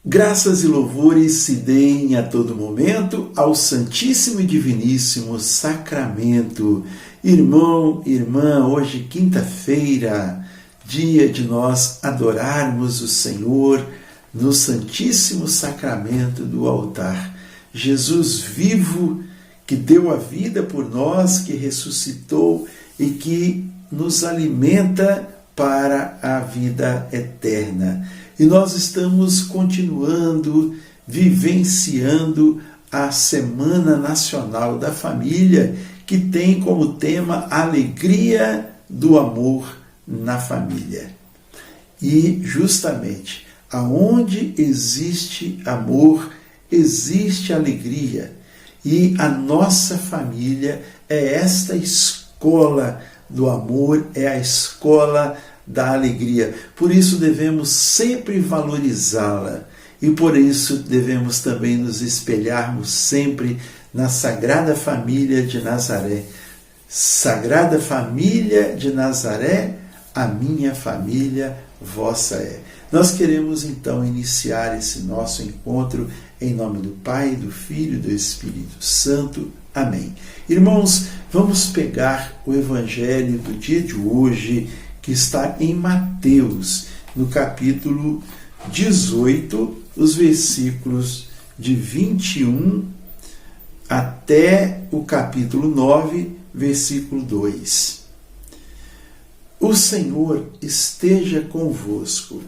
Graças e louvores se deem a todo momento ao Santíssimo e Diviníssimo Sacramento. Irmão, irmã, hoje quinta-feira, dia de nós adorarmos o Senhor no Santíssimo Sacramento do altar. Jesus vivo, que deu a vida por nós, que ressuscitou e que nos alimenta para a vida eterna. E nós estamos continuando, vivenciando a Semana Nacional da Família, que tem como tema a alegria do amor na família. E justamente, aonde existe amor, existe alegria. E a nossa família é esta escola do amor, é a escola da alegria. Por isso devemos sempre valorizá-la e por isso devemos também nos espelharmos sempre na Sagrada Família de Nazaré. Sagrada Família de Nazaré, a minha família, vossa é. Nós queremos então iniciar esse nosso encontro em nome do Pai, do Filho e do Espírito Santo. Amém. Irmãos, vamos pegar o Evangelho do dia de hoje, que está em Mateus, no capítulo 18, os versículos de 21 até o capítulo 9, versículo 2. O Senhor esteja convosco,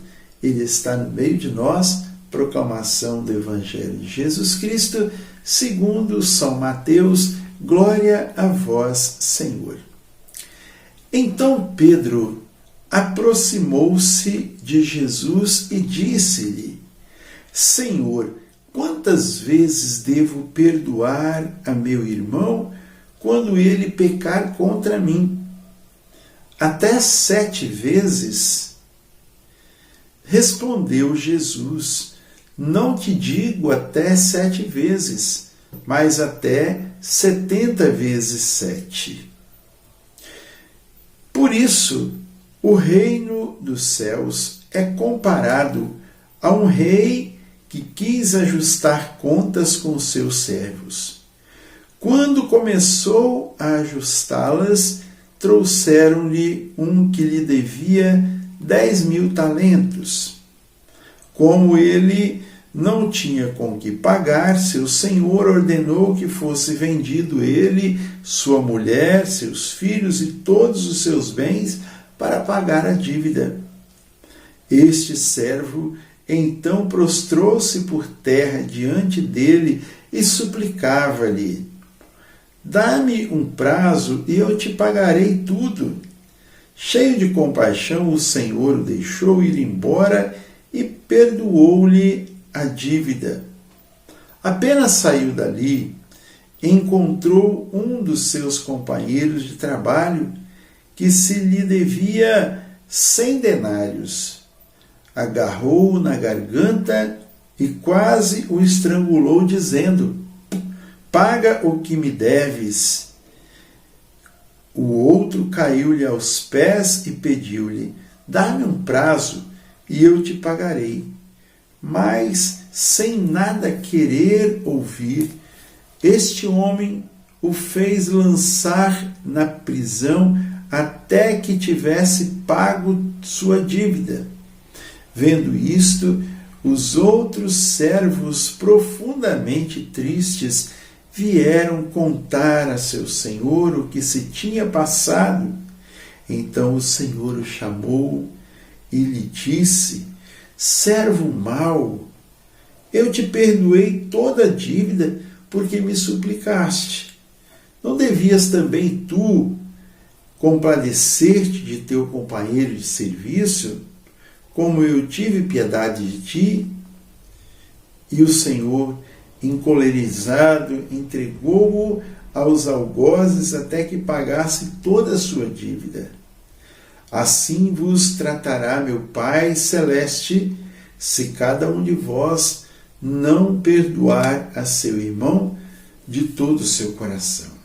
Ele está no meio de nós. Proclamação do Evangelho de Jesus Cristo, segundo São Mateus. Glória a vós, Senhor. Então Pedro aproximou-se de Jesus e disse-lhe: Senhor, quantas vezes devo perdoar a meu irmão quando ele pecar contra mim? Até 7 vezes? Respondeu Jesus: Não te digo até 7 vezes, mas até 70 vezes 7. Por isso, o reino dos céus é comparado a um rei que quis ajustar contas com seus servos. Quando começou a ajustá-las, trouxeram-lhe um que lhe devia 10.000 talentos. Como ele não tinha com que pagar, seu senhor ordenou que fosse vendido ele, sua mulher, seus filhos e todos os seus bens para pagar a dívida. Este servo então prostrou-se por terra diante dele e suplicava-lhe: Dá-me um prazo e eu te pagarei tudo. Cheio de compaixão, o Senhor o deixou ir embora e perdoou-lhe a dívida. Apenas saiu dali, encontrou um dos seus companheiros de trabalho que se lhe devia 100 denários. Agarrou-o na garganta e quase o estrangulou, dizendo: Paga o que me deves. O outro caiu-lhe aos pés e pediu-lhe: Dá-me um prazo e eu te pagarei. Mas, sem nada querer ouvir, este homem o fez lançar na prisão até que tivesse pago sua dívida. Vendo isto, os outros servos, profundamente tristes, vieram contar a seu senhor o que se tinha passado. Então o senhor o chamou e lhe disse: Servo mau, eu te perdoei toda a dívida porque me suplicaste. Não devias também tu compadecer-te de teu companheiro de serviço, como eu tive piedade de ti? E o Senhor, encolerizado, entregou-o aos algozes até que pagasse toda a sua dívida. Assim vos tratará meu Pai celeste, se cada um de vós não perdoar a seu irmão de todo o seu coração.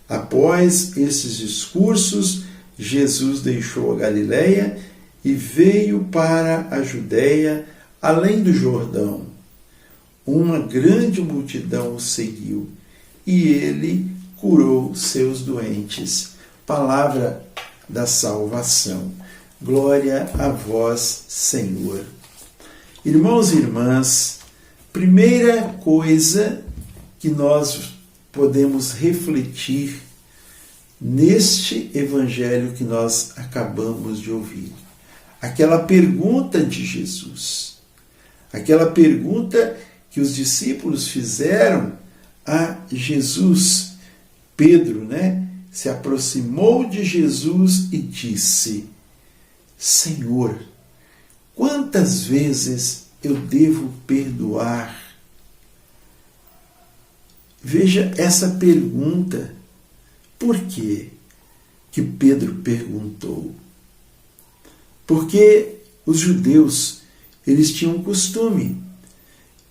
Após estes discursos, Jesus deixou a Galileia e veio para a Judéia, além do Jordão. Uma grande multidão o seguiu e ele curou seus doentes. Palavra da salvação. Glória a vós, Senhor. Irmãos e irmãs, primeira coisa que nós podemos refletir neste evangelho que nós acabamos de ouvir. Aquela pergunta de Jesus. Aquela pergunta que os discípulos fizeram a Jesus. Pedro, se aproximou de Jesus e disse: Senhor, quantas vezes eu devo perdoar? Veja essa pergunta. Por quê que Pedro perguntou? Porque os judeus, eles tinham um costume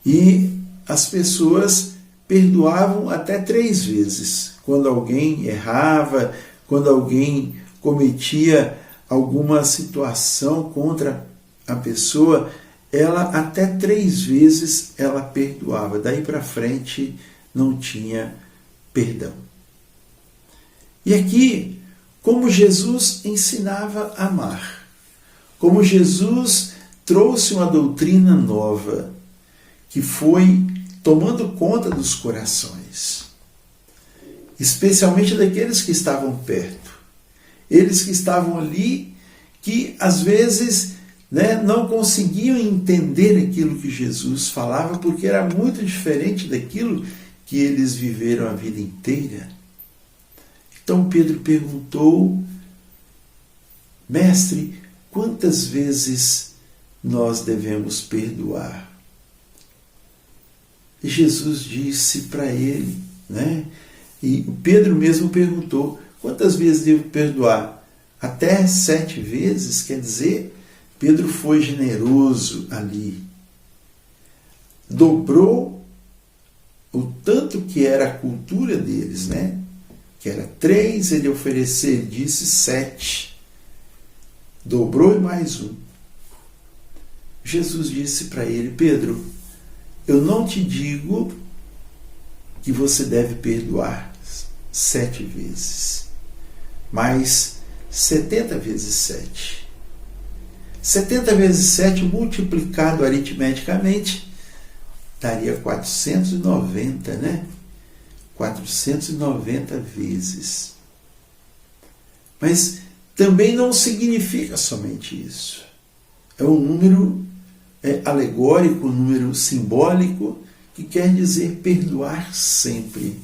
e as pessoas perdoavam até 3 vezes. Quando alguém errava, quando alguém cometia alguma situação contra a pessoa, ela até 3 vezes ela perdoava. Daí para frente não tinha perdão. E aqui, como Jesus ensinava a amar, como Jesus trouxe uma doutrina nova, que foi tomando conta dos corações, especialmente daqueles que estavam perto, eles que estavam ali, que às vezes não conseguiam entender aquilo que Jesus falava, porque era muito diferente daquilo que eles viveram a vida inteira. Então Pedro perguntou: Mestre, quantas vezes nós devemos perdoar? E Jesus disse para ele, e Pedro mesmo perguntou: quantas vezes devo perdoar? Até 7 vezes? Quer dizer, Pedro foi generoso ali. Dobrou o tanto que era a cultura deles, que era 3, ele ofereceu, ele disse 7. Dobrou e mais 1. Jesus disse para ele: Pedro, eu não te digo que você deve perdoar 7 vezes, mas 70 vezes 7. 70 vezes 7 multiplicado aritmeticamente daria 490, 490 vezes. Mas também não significa somente isso. É um número alegórico, um número simbólico, que quer dizer perdoar sempre.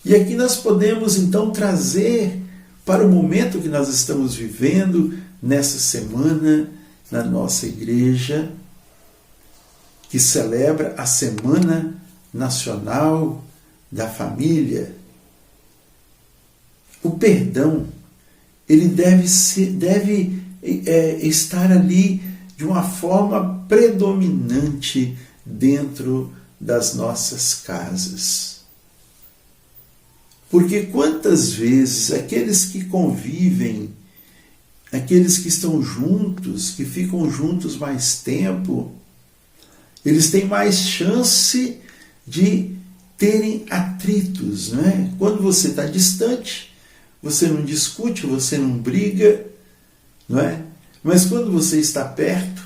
E aqui nós podemos então trazer para o momento que nós estamos vivendo nessa semana na nossa igreja, que celebra a Semana Nacional da Família. O perdão, ele deve estar ali de uma forma predominante dentro das nossas casas. Porque quantas vezes aqueles que convivem, aqueles que estão juntos, que ficam juntos mais tempo, eles têm mais chance de terem atritos, Quando você está distante, você não discute, você não briga, Mas quando você está perto,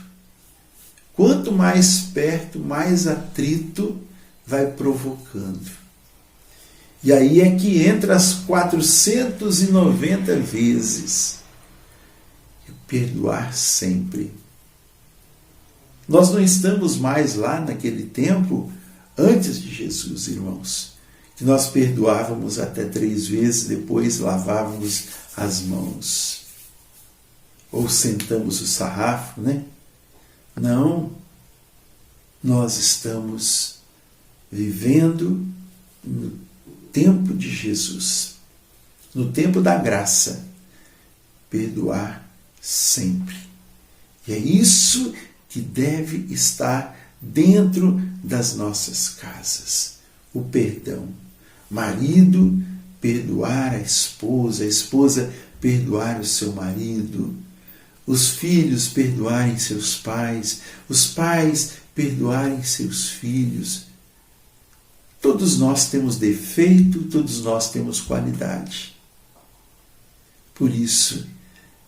quanto mais perto, mais atrito vai provocando. E aí é que entra as 490 vezes. Perdoar sempre. Nós não estamos mais lá naquele tempo antes de Jesus, irmãos, que nós perdoávamos até 3 vezes, depois lavávamos as mãos. Ou sentamos o sarrafo, Não. Nós estamos vivendo no tempo de Jesus, no tempo da graça. Perdoar sempre. E é isso que deve estar dentro das nossas casas. O perdão. Marido perdoar a esposa perdoar o seu marido. os filhos perdoarem seus pais, os pais perdoarem seus filhos. Todos nós temos defeito, todos nós temos qualidade. Por isso,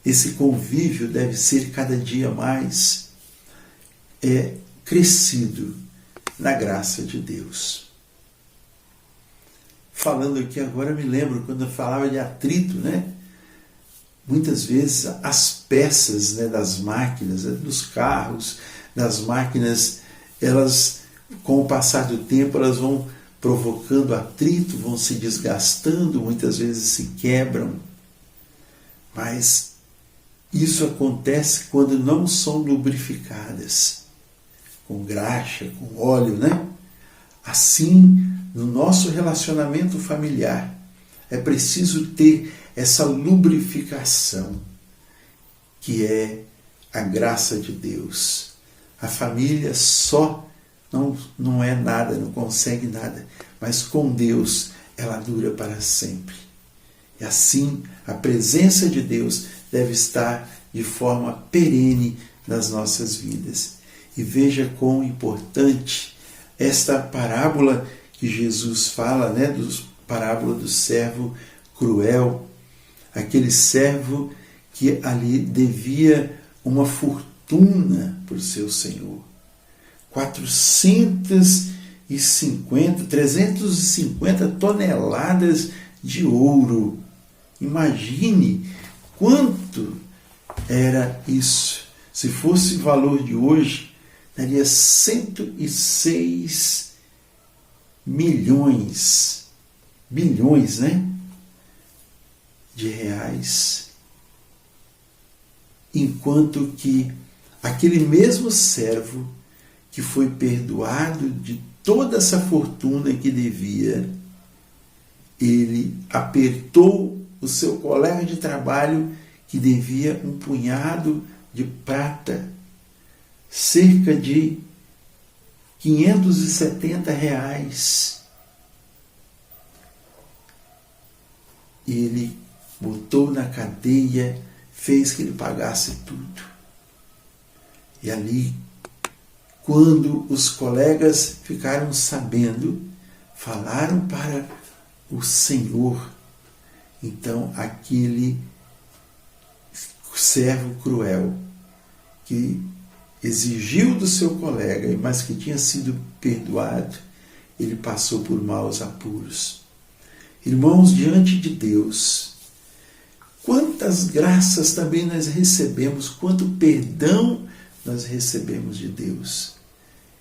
esse convívio deve ser cada dia mais crescido na graça de Deus. Falando aqui agora, me lembro quando eu falava de atrito, né? Muitas vezes as peças, né, das máquinas, dos carros, das máquinas, elas, com o passar do tempo, elas vão provocando atrito, vão se desgastando, muitas vezes se quebram. Mas isso acontece quando não são lubrificadas, com graxa, com óleo, né? Assim, no nosso relacionamento familiar, é preciso ter essa lubrificação, que é a graça de Deus. A família só não é nada, não consegue nada, mas com Deus ela dura para sempre. E assim, a presença de Deus deve estar de forma perene nas nossas vidas. E veja quão importante esta parábola que Jesus fala, né, parábola do servo cruel, aquele servo que ali devia uma fortuna para o seu senhor. 350 toneladas de ouro. Imagine quanto era isso. Se fosse o valor de hoje, daria 106 bilhões, né, de reais. Enquanto que aquele mesmo servo que foi perdoado de toda essa fortuna que devia, ele apertou o seu colega de trabalho que devia um punhado de prata, cerca de 570 reais. Ele botou na cadeia, fez que ele pagasse tudo. E ali, quando os colegas ficaram sabendo, falaram para o Senhor. Então, aquele servo cruel, que exigiu do seu colega, mas que tinha sido perdoado, ele passou por maus apuros. Irmãos, diante de Deus, quantas graças também nós recebemos, quanto perdão nós recebemos de Deus.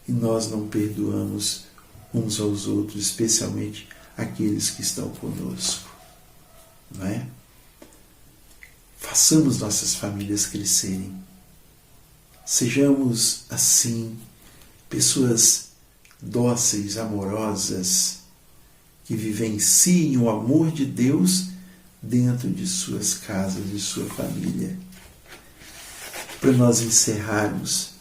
E nós não perdoamos uns aos outros, especialmente aqueles que estão conosco. Não é? Façamos nossas famílias crescerem. Sejamos, assim, pessoas dóceis, amorosas, que vivenciem o amor de Deus dentro de suas casas, de sua família. Para nós encerrarmos,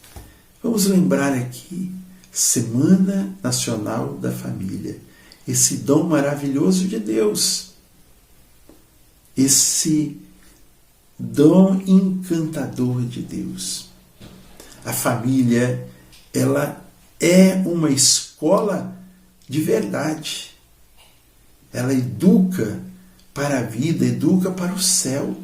vamos lembrar aqui, Semana Nacional da Família, esse dom maravilhoso de Deus, esse dom encantador de Deus. A família, ela é uma escola de verdade. Ela educa para a vida, educa para o céu.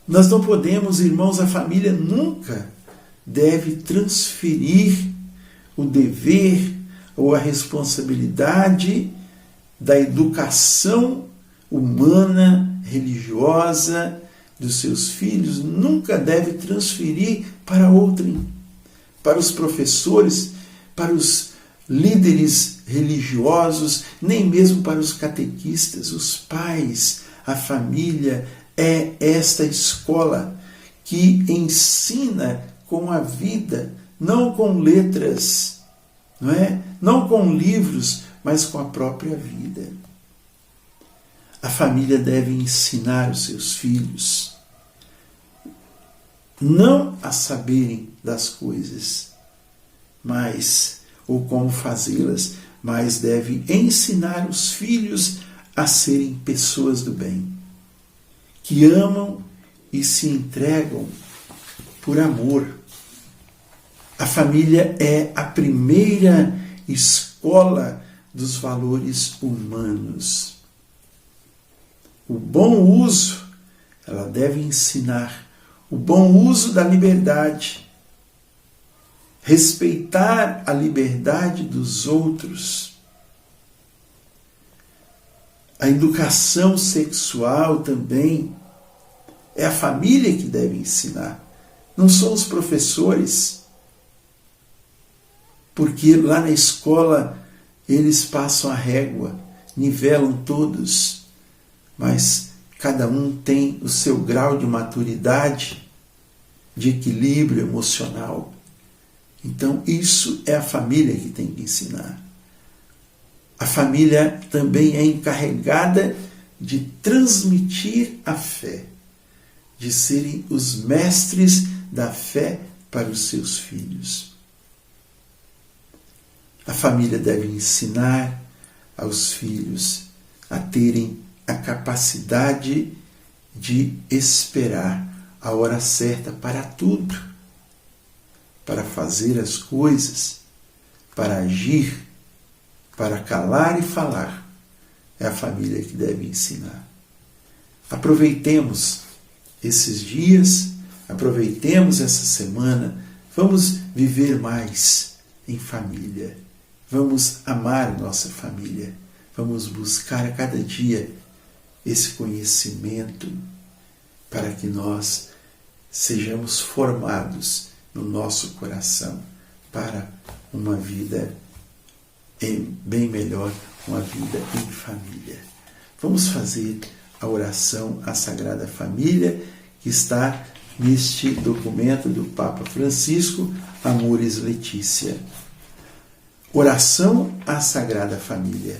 Nós não podemos, irmãos, a família nunca deve transferir o dever ou a responsabilidade da educação humana, religiosa dos seus filhos, nunca deve transferir para outrem, para os professores, para os líderes religiosos, nem mesmo para os catequistas, os pais. A família é esta escola que ensina com a vida, não com letras, não é? Não com livros, mas com a própria vida. A família deve ensinar os seus filhos não a saberem das coisas, mas ou como fazê-las, mas deve ensinar os filhos a serem pessoas do bem, que amam e se entregam por amor. A família é a primeira escola dos valores humanos. O bom uso, ela deve ensinar o bom uso da liberdade, respeitar a liberdade dos outros. A educação sexual também é a família que deve ensinar, não são os professores, porque lá na escola eles passam a régua, nivelam todos, mas cada um tem o seu grau de maturidade, de equilíbrio emocional. Então isso é a família que tem que ensinar. A família também é encarregada de transmitir a fé, de serem os mestres da fé para os seus filhos. A família deve ensinar aos filhos a terem a capacidade de esperar a hora certa para tudo, para fazer as coisas, para agir, para calar e falar. É a família que deve ensinar. Aproveitemos esses dias, aproveitemos essa semana, vamos viver mais em família, vamos amar nossa família, vamos buscar a cada dia esse conhecimento para que nós sejamos formados no nosso coração para uma vida bem melhor, uma vida em família. Vamos fazer a oração à Sagrada Família, que está neste documento do Papa Francisco, Amoris Laetitia. Oração à Sagrada Família.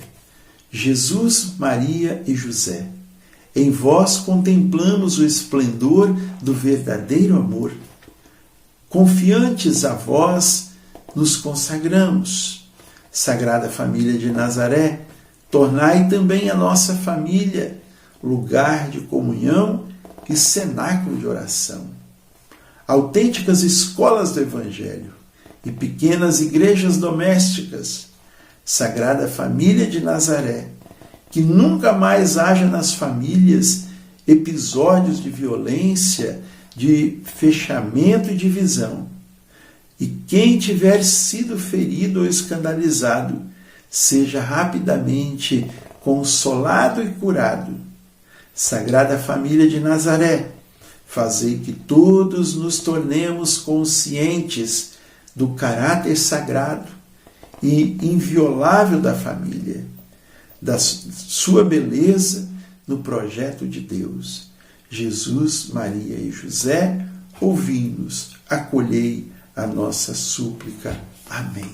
Jesus, Maria e José, em vós contemplamos o esplendor do verdadeiro amor. Confiantes a vós, nos consagramos. Sagrada Família de Nazaré, tornai também a nossa família lugar de comunhão e cenáculo de oração. Autênticas escolas do Evangelho e pequenas igrejas domésticas. Sagrada Família de Nazaré, que nunca mais haja nas famílias episódios de violência, de fechamento e divisão. E quem tiver sido ferido ou escandalizado, seja rapidamente consolado e curado. Sagrada Família de Nazaré, fazei que todos nos tornemos conscientes do caráter sagrado e inviolável da família, da sua beleza no projeto de Deus. Jesus, Maria e José, ouvi-nos, acolhei a nossa súplica. Amém.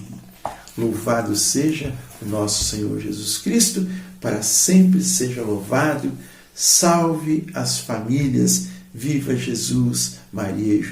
Louvado seja o nosso Senhor Jesus Cristo, para sempre seja louvado. Salve as famílias, viva Jesus, Maria e José.